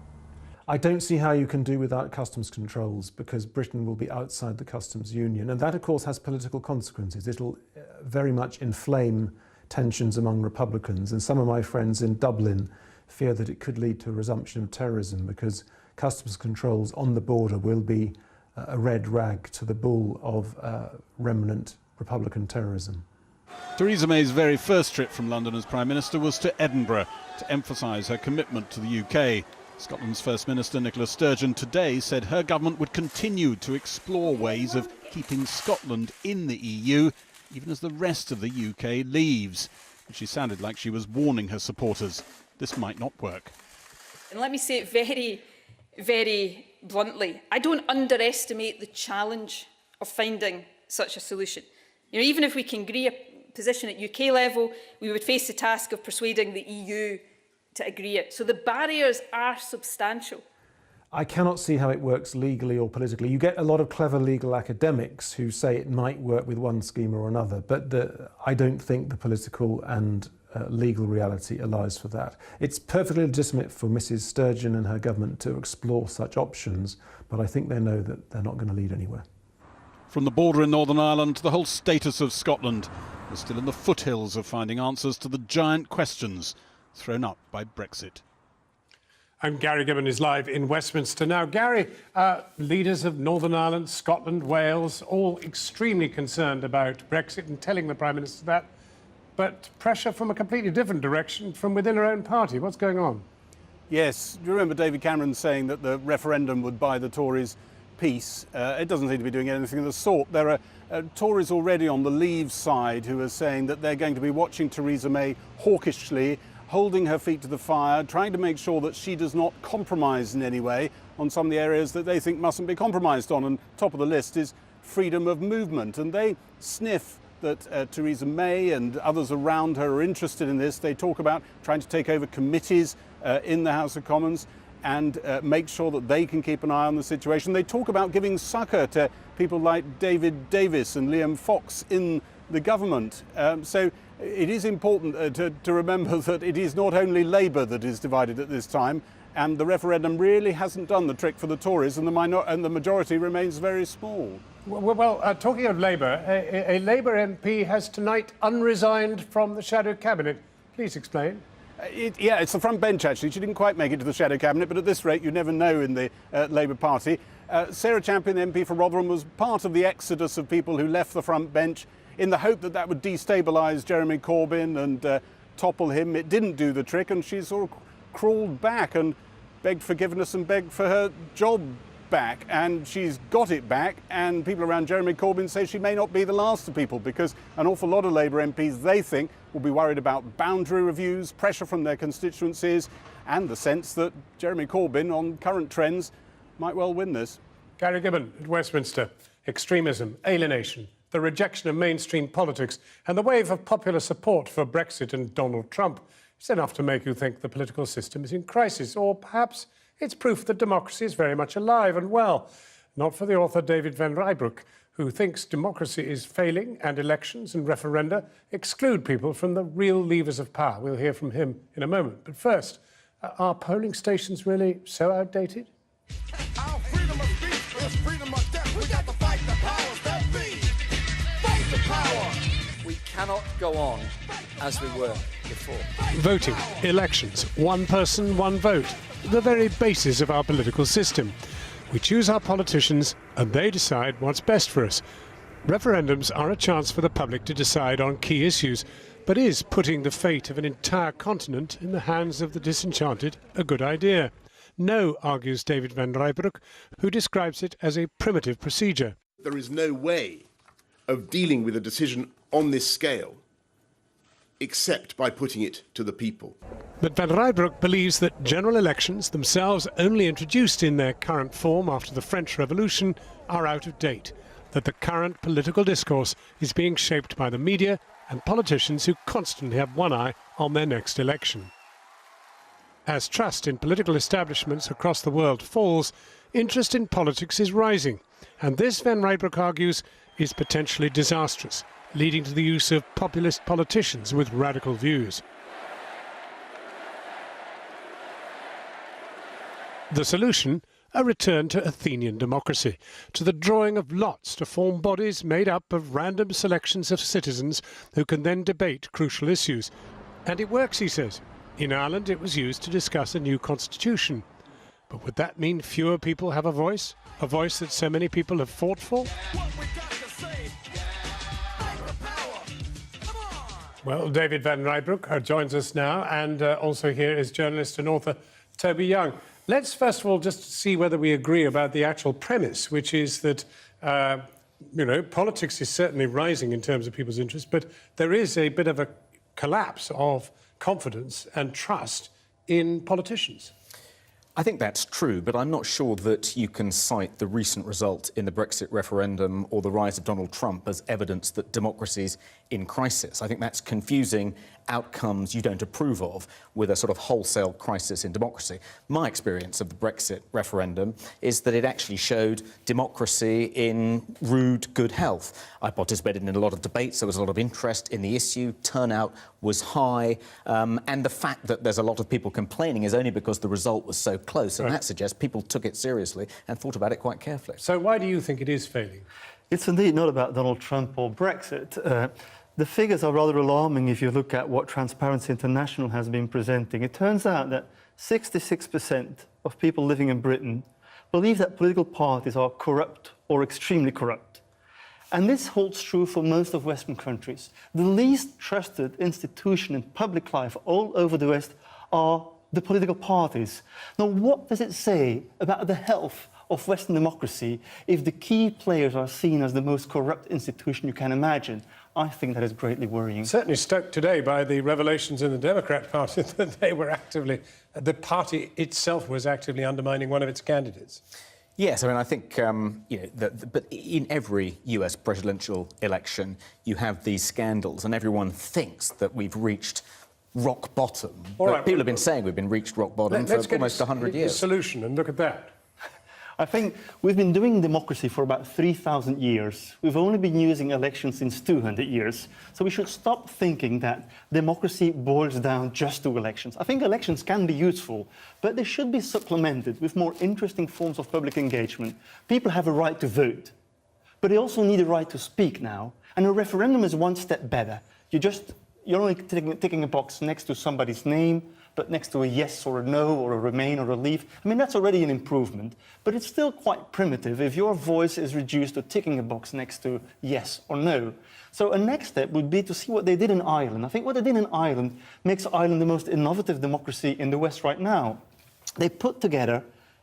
I don't see how you can do without customs controls, because Britain will be outside the customs union, and that of course has political consequences. It'll very much inflame tensions among Republicans, and some of my friends in Dublin fear that it could lead to a resumption of terrorism, because customs controls on the border will be a red rag to the bull of remnant Republican terrorism. Theresa May's very first trip from London as Prime Minister was to Edinburgh to emphasise her commitment to the UK. Scotland's First Minister Nicola Sturgeon today said her government would continue to explore ways of keeping Scotland in the EU, even as the rest of the UK leaves. She sounded like she was warning her supporters this might not work. And let me say it very, very bluntly. I don't underestimate the challenge of finding such a solution. You know, even if we can agree a position at UK level, we would face the task of persuading the EU to agree it. So the barriers are substantial. I cannot see how it works legally or politically. You get a lot of clever legal academics who say it might work with one scheme or another, but I don't think the political and legal reality allows for that. It's perfectly legitimate for Mrs Sturgeon and her government to explore such options, but I think they know that they're not going to lead anywhere. From the border in Northern Ireland to the whole status of Scotland, we're still in the foothills of finding answers to the giant questions thrown up by Brexit. And Gary Gibbon is live in Westminster. Now, Gary, leaders of Northern Ireland, Scotland, Wales, all extremely concerned about Brexit and telling the Prime Minister that, but pressure from a completely different direction from within her own party. What's going on? Yes, do you remember David Cameron saying that the referendum would buy the Tories peace? It doesn't seem to be doing anything of the sort. There are Tories already on the Leave side who are saying that they're going to be watching Theresa May hawkishly, holding her feet to the fire, trying to make sure that she does not compromise in any way on some of the areas that they think mustn't be compromised on. And top of the list is freedom of movement. And they sniff that Theresa May and others around her are interested in this. They talk about trying to take over committees in the House of Commons and make sure that they can keep an eye on the situation. They talk about giving succour to people like David Davis and Liam Fox in the government. So it is important to remember that it is not only Labour that is divided at this time. and the referendum really hasn't done the trick for the Tories, and the majority remains very small. Well, talking of Labour, a Labour MP has tonight unresigned from the shadow cabinet. Please explain. Yeah, it's the front bench, actually. She didn't quite make it to the shadow cabinet, but at this rate, you never know in the Labour Party. Sarah Champion, the MP for Rotherham, was part of the exodus of people who left the front bench in the hope that that would destabilise Jeremy Corbyn and topple him. It didn't do the trick, and she sort of crawled back and begged forgiveness and begged for her job back, and she's got it back, and people around Jeremy Corbyn say she may not be the last of people, because an awful lot of Labour MPs, they think, will be worried about boundary reviews, pressure from their constituencies, and the sense that Jeremy Corbyn, on current trends, might well win this. Gary Gibbon at Westminster. Extremism, alienation, the rejection of mainstream politics, and the wave of popular support for Brexit and Donald Trump is enough to make you think the political system is in crisis, or perhaps it's proof that democracy is very much alive and well. Not for the author David Van Rybroek, who thinks democracy is failing and elections and referenda exclude people from the real levers of power. We'll hear from him in a moment. But first, are polling stations really so outdated? Our freedom of speech is freedom of death. We got to fight the powers that be. Fight the power. We cannot go on as we were before. Voting, elections, one person, one vote. The very basis of our political system. We choose our politicians and they decide what's best for us. Referendums are a chance for the public to decide on key issues, but is putting the fate of an entire continent in the hands of the disenchanted a good idea? No, argues David Van Rybroek, who describes it as a primitive procedure. There is no way of dealing with a decision on this scale except by putting it to the people. But Van Rybroek believes that general elections, themselves only introduced in their current form after the French Revolution, are out of date, that the current political discourse is being shaped by the media and politicians who constantly have one eye on their next election. As trust in political establishments across the world falls, interest in politics is rising, and this, Van Rybroek argues, is potentially disastrous, leading to the use of populist politicians with radical views. The solution? A return to Athenian democracy, to the drawing of lots to form bodies made up of random selections of citizens who can then debate crucial issues. And it works, he says. In Ireland, it was used to discuss a new constitution. But would that mean fewer people have a voice that so many people have fought for? Well, David Van Rybroek joins us now, and also here is journalist and author Toby Young. Let's first of all just see whether we agree about the actual premise, which is that, politics is certainly rising in terms of people's interest, but there is a bit of a collapse of confidence and trust in politicians. I think that's true, but I'm not sure that you can cite the recent result in the Brexit referendum or the rise of Donald Trump as evidence that democracy's in crisis. I think that's confusing outcomes you don't approve of with a sort of wholesale crisis in democracy. My experience of the Brexit referendum is that it actually showed democracy in rude good health. I participated in a lot of debates, there was a lot of interest in the issue, turnout was high, and the fact that there's a lot of people complaining is only because the result was so close, and that suggests people took it seriously and thought about it quite carefully. So why do you think it is failing? It's indeed not about Donald Trump or Brexit. The figures are rather alarming if you look at what Transparency International has been presenting. It turns out that 66% of people living in Britain believe that political parties are corrupt or extremely corrupt. And this holds true for most of Western countries. The least trusted institution in public life all over the West are the political parties. Now, what does it say about the health of Western democracy if the key players are seen as the most corrupt institution you can imagine? I think that is greatly worrying. Certainly stoked today by the revelations in the Democrat Party that they were actively, the party itself was actively undermining one of its candidates. Yes, I mean, I think, but in every US presidential election, you have these scandals, and everyone thinks that we've reached rock bottom. All right, people have been saying we've been reached rock bottom for almost 100 years. Let's get a solution and look at that. I think we've been doing democracy for about 3,000 years. We've only been using elections since 200 years. So we should stop thinking that democracy boils down just to elections. I think elections can be useful, but they should be supplemented with more interesting forms of public engagement. People have a right to vote, but they also need a right to speak now. And a referendum is one step better. You're only ticking a box next to somebody's name, but next to a yes or a no or a remain or a leave. I mean, that's already an improvement, but it's still quite primitive if your voice is reduced to ticking a box next to yes or no. So a next step would be to see what they did in Ireland. I think what they did in Ireland makes Ireland the most innovative democracy in the West right now. They put together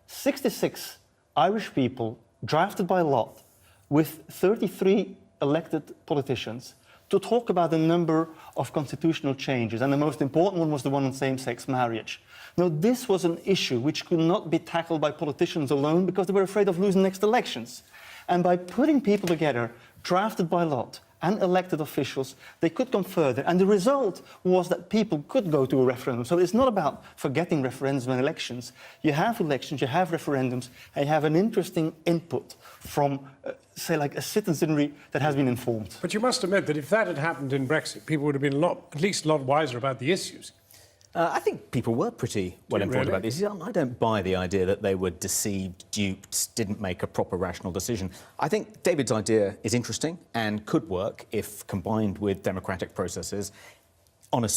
66 Irish people drafted by lot with 33 elected politicians to talk about a number of constitutional changes, and the most important one was the one on same-sex marriage. Now, this was an issue which could not be tackled by politicians alone because they were afraid of losing next elections. And by putting people together, drafted by lot, and elected officials, they could come further. And the result was that people could go to a referendum. So it's not about forgetting referendums and elections. You have elections, you have referendums, and you have an interesting input from, say, like a citizenry that has been informed. But you must admit that if that had happened in Brexit, people would have been at least a lot wiser about the issues. I think people were pretty well informed about this. I don't buy the idea that they were deceived, duped, didn't make a proper rational decision. I think David's idea is interesting and could work if combined with democratic processes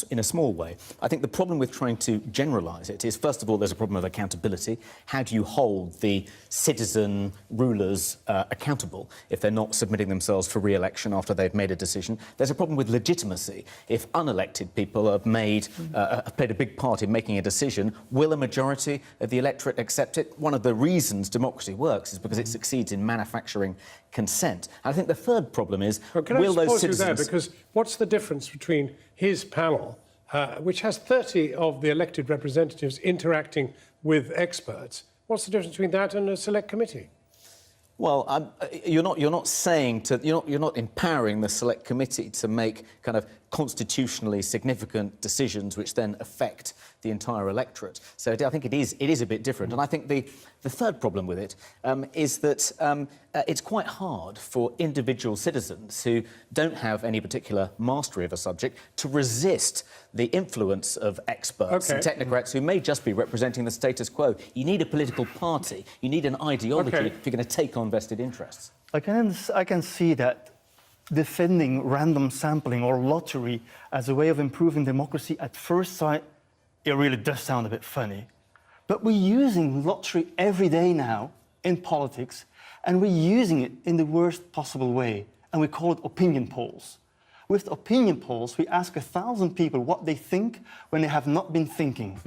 in a small way. I think the problem with trying to generalise it is, first of all, there's a problem of accountability. How do you hold the citizen rulers accountable if they're not submitting themselves for re-election after they've made a decision? There's a problem with legitimacy. If unelected people have played a big part in making a decision, will a majority of the electorate accept it? One of the reasons democracy works is because it succeeds in manufacturing consent. And I think the third problem is, will those citizens... There, because what's the difference between his panel, which has 30 of the elected representatives interacting with experts, what's the difference between that and a select committee? Well, you're not empowering the select committee to make kind of constitutionally significant decisions which then affect the entire electorate. So I think it is a bit different. And I think the third problem with it is that it's quite hard for individual citizens who don't have any particular mastery of a subject to resist the influence of experts and technocrats who may just be representing the status quo. You need a political party. You need an ideology if you're going to take on vested interests. I can see that defending random sampling or lottery as a way of improving democracy at first sight, it really does sound a bit funny. But we're using lottery every day now in politics, and we're using it in the worst possible way, and we call it opinion polls. With opinion polls, we ask 1,000 people what they think when they have not been thinking.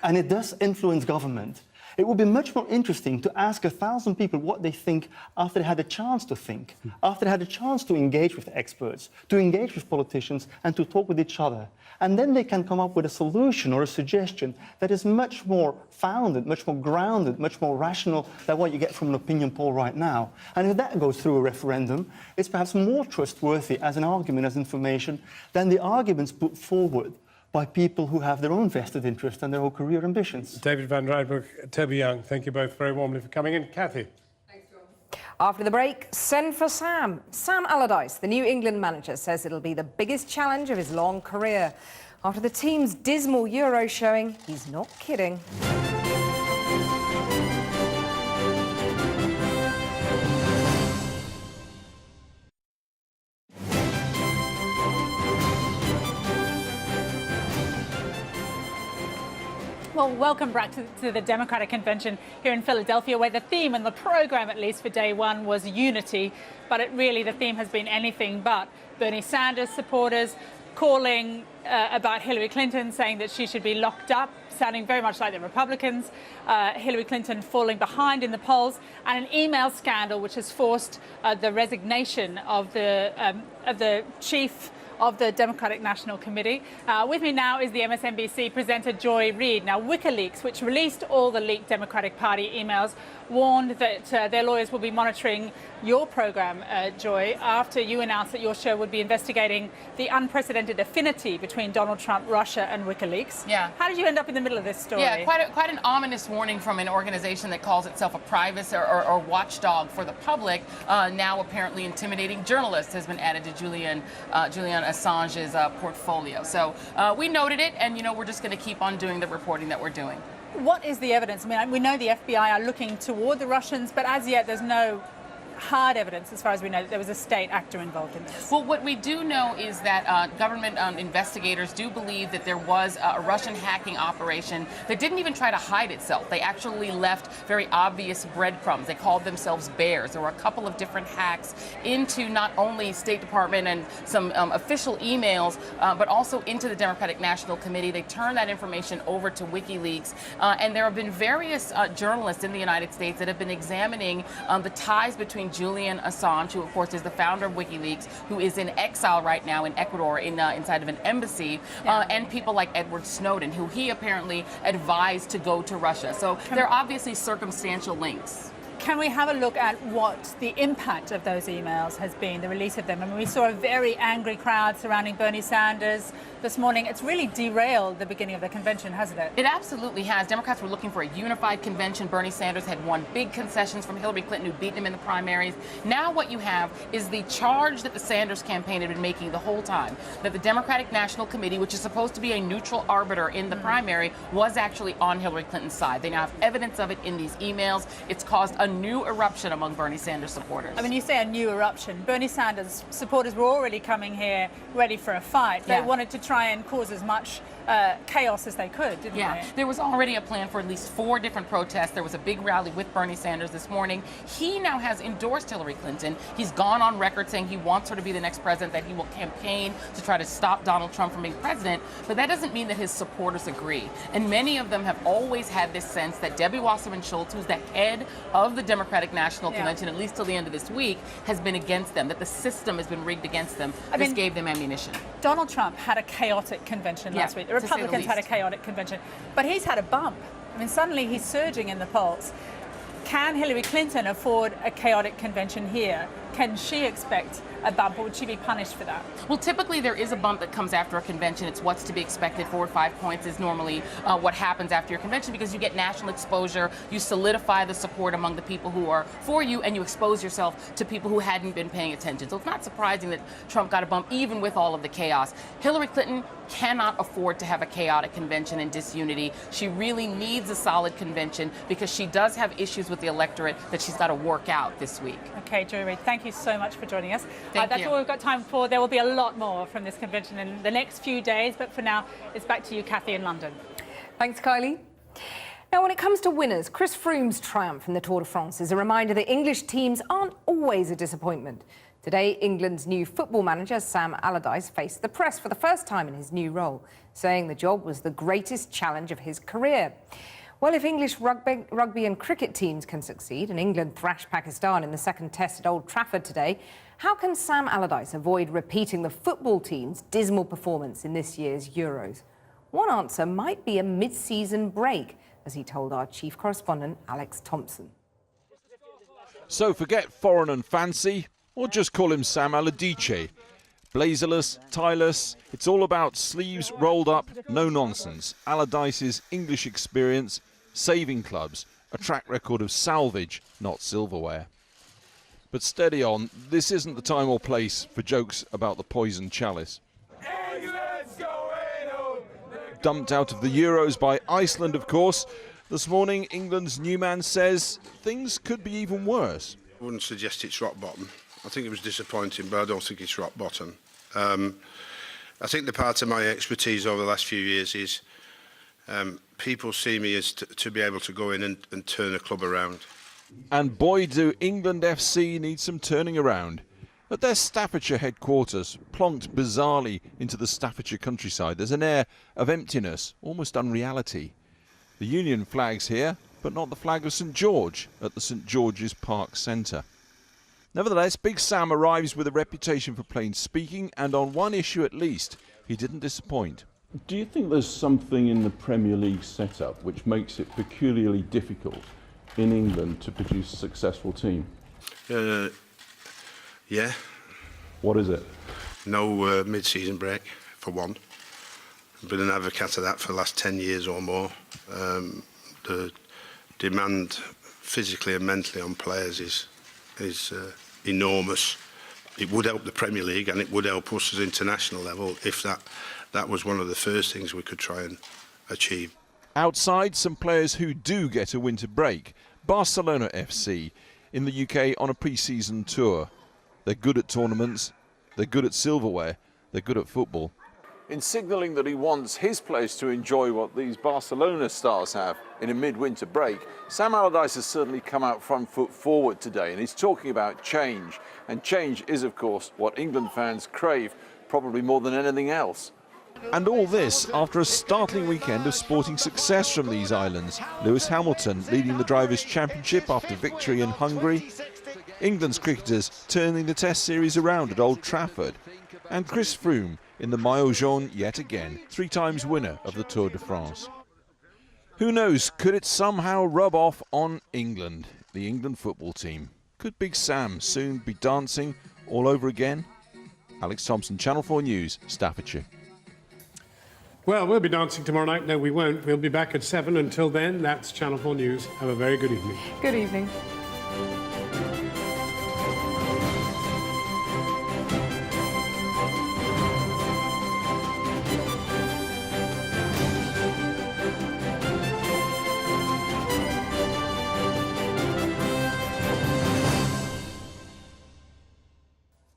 And it does influence government. It would be much more interesting to ask 1,000 people what they think after they had a chance to think, after they had a chance to engage with experts, to engage with politicians, and to talk with each other. And then they can come up with a solution or a suggestion that is much more founded, much more grounded, much more rational than what you get from an opinion poll right now. And if that goes through a referendum, it's perhaps more trustworthy as an argument, as information, than the arguments put forward by people who have their own vested interest and their own career ambitions. David Van Rydbroek, Toby Young, thank you both very warmly for coming in. Kathy. After the break, send for Sam. Sam Allardyce, the New England manager, says it'll be the biggest challenge of his long career. After the team's dismal Euro showing, he's not kidding. Well, welcome back to the Democratic Convention here in Philadelphia, where the theme and the program, at least for day one, was unity. But the theme has been anything but. Bernie Sanders supporters calling about Hillary Clinton, saying that she should be locked up, sounding very much like the Republicans. Hillary Clinton falling behind in the polls, and an email scandal which has forced the resignation of the chief of the Democratic National Committee. With me now is the MSNBC presenter Joy Reid. Now, WikiLeaks, which released all the leaked Democratic Party emails, warned that their lawyers will be monitoring your program, Joy, after you announced that your show would be investigating the unprecedented affinity between Donald Trump, Russia and WikiLeaks. Yeah. How did you end up in the middle of this story? Yeah, quite an ominous warning from an organization that calls itself a privacy or watchdog for the public. Now apparently intimidating journalists has been added to Julian Assange's portfolio. So we noted it, and we're just going to keep on doing the reporting that we're doing. What is the evidence? I mean, we know the FBI are looking toward the Russians, but as yet there's no hard evidence, as far as we know, that there was a state actor involved in this. Well, what we do know is that government investigators do believe that there was a Russian hacking operation that didn't even try to hide itself. They actually left very obvious breadcrumbs. They called themselves bears. There were a couple of different hacks into not only State Department and some official emails, but also into the Democratic National Committee. They turned that information over to WikiLeaks. And there have been various journalists in the United States that have been examining the ties between Julian Assange, who of course is the founder of WikiLeaks, who is in exile right now in Ecuador inside of an embassy, and people like Edward Snowden, who he apparently advised to go to Russia. So there are obviously circumstantial links. Can we have a look at what the impact of those emails has been, the release of them? I mean, we saw a very angry crowd surrounding Bernie Sanders this morning. It's really derailed the beginning of the convention, hasn't it? It absolutely has. Democrats were looking for a unified convention. Bernie Sanders had won big concessions from Hillary Clinton, who beat him in the primaries. Now what you have is the charge that the Sanders campaign had been making the whole time, that the Democratic National Committee, which is supposed to be a neutral arbiter in the primary, was actually on Hillary Clinton's side. They now have evidence of it in these emails. It's caused a new eruption among Bernie Sanders supporters. I mean, you say a new eruption. Bernie Sanders supporters were already coming here ready for a fight. They wanted to try and cause as much chaos as they could, didn't they? There was already a plan for at least 4 different protests. There was a big rally with Bernie Sanders this morning. He now has endorsed Hillary Clinton. He's gone on record saying he wants her to be the next president, that he will campaign to try to stop Donald Trump from being president. But that doesn't mean that his supporters agree. And many of them have always had this sense that Debbie Wasserman Schultz, who's the head of the Democratic National Convention, at least till the end of this week, has been against them, that the system has been rigged against them. This gave them ammunition. Donald Trump had a chaotic convention last week. The Republicans had a chaotic convention, but he's had a bump. I mean, suddenly he's surging in the polls. Can Hillary Clinton afford a chaotic convention here? Can she expect a bump, or would she be punished for that? Well, typically there is a bump that comes after a convention. It's what's to be expected. 4 or 5 points is normally what happens after your convention, because you get national exposure, you solidify the support among the people who are for you, and you expose yourself to people who hadn't been paying attention. So it's not surprising that Trump got a bump, even with all of the chaos. Hillary Clinton cannot afford to have a chaotic convention and disunity. She really needs a solid convention, because she does have issues with the electorate that she's got to work out this week. Okay, Joy Reid, thank you so much for joining us. That's all we've got time for. There will be a lot more from this convention in the next few days, but for now, it's back to you, Kathy, in London. Thanks, Kylie. Now, when it comes to winners, Chris Froome's triumph in the Tour de France is a reminder that English teams aren't always a disappointment. Today, England's new football manager, Sam Allardyce, faced the press for the first time in his new role, saying the job was the greatest challenge of his career. Well, if English rugby and cricket teams can succeed and England thrash Pakistan in the second test at Old Trafford today, how can Sam Allardyce avoid repeating the football team's dismal performance in this year's Euros? One answer might be a mid-season break, as he told our chief correspondent, Alex Thompson. So forget foreign and fancy, or just call him Sam Allardyce. Blazerless, tieless, it's all about sleeves rolled up, no nonsense. Allardyce's English experience, saving clubs, a track record of salvage, not silverware. But steady on, this isn't the time or place for jokes about the poisoned chalice. Dumped out of the Euros by Iceland, of course. This morning, England's new man says things could be even worse. I wouldn't suggest it's rock bottom. I think it was disappointing, but I don't think it's rock bottom. I think the part of my expertise over the last few years is people see me as to be able to go in and turn a club around. And boy, do England FC need some turning around. At their Staffordshire headquarters, plonked bizarrely into the Staffordshire countryside, there's an air of emptiness, almost unreality. The Union flag's here, but not the flag of St George at the St George's Park Centre. Nevertheless, Big Sam arrives with a reputation for plain speaking, and on one issue at least, he didn't disappoint. Do you think there's something in the Premier League setup which makes it peculiarly difficult in England to produce a successful team? Yeah. What is it? No mid-season break, for one. I've been an advocate of that for the last 10 years or more. The demand physically and mentally on players is enormous. It would help the Premier League and it would help us at international level if that was one of the first things we could try and achieve. Outside, some players who do get a winter break. Barcelona FC in the UK on a pre-season tour. They're good at tournaments, they're good at silverware, they're good at football. In signalling that he wants his players to enjoy what these Barcelona stars have in a midwinter break, Sam Allardyce has certainly come out front foot forward today, and he's talking about change. And change is, of course, what England fans crave, probably more than anything else. And all this after a startling weekend of sporting success from these islands. Lewis Hamilton leading the Drivers' Championship after victory in Hungary. England's cricketers turning the Test series around at Old Trafford. And Chris Froome in the Maillot Jaune yet again, 3 times winner of the Tour de France. Who knows, could it somehow rub off on England, the England football team? Could Big Sam soon be dancing all over again? Alex Thompson, Channel 4 News, Staffordshire. Well, we'll be dancing tomorrow night. No, we won't. We'll be back at 7. Until then, that's Channel 4 News. Have a very good evening. Good evening.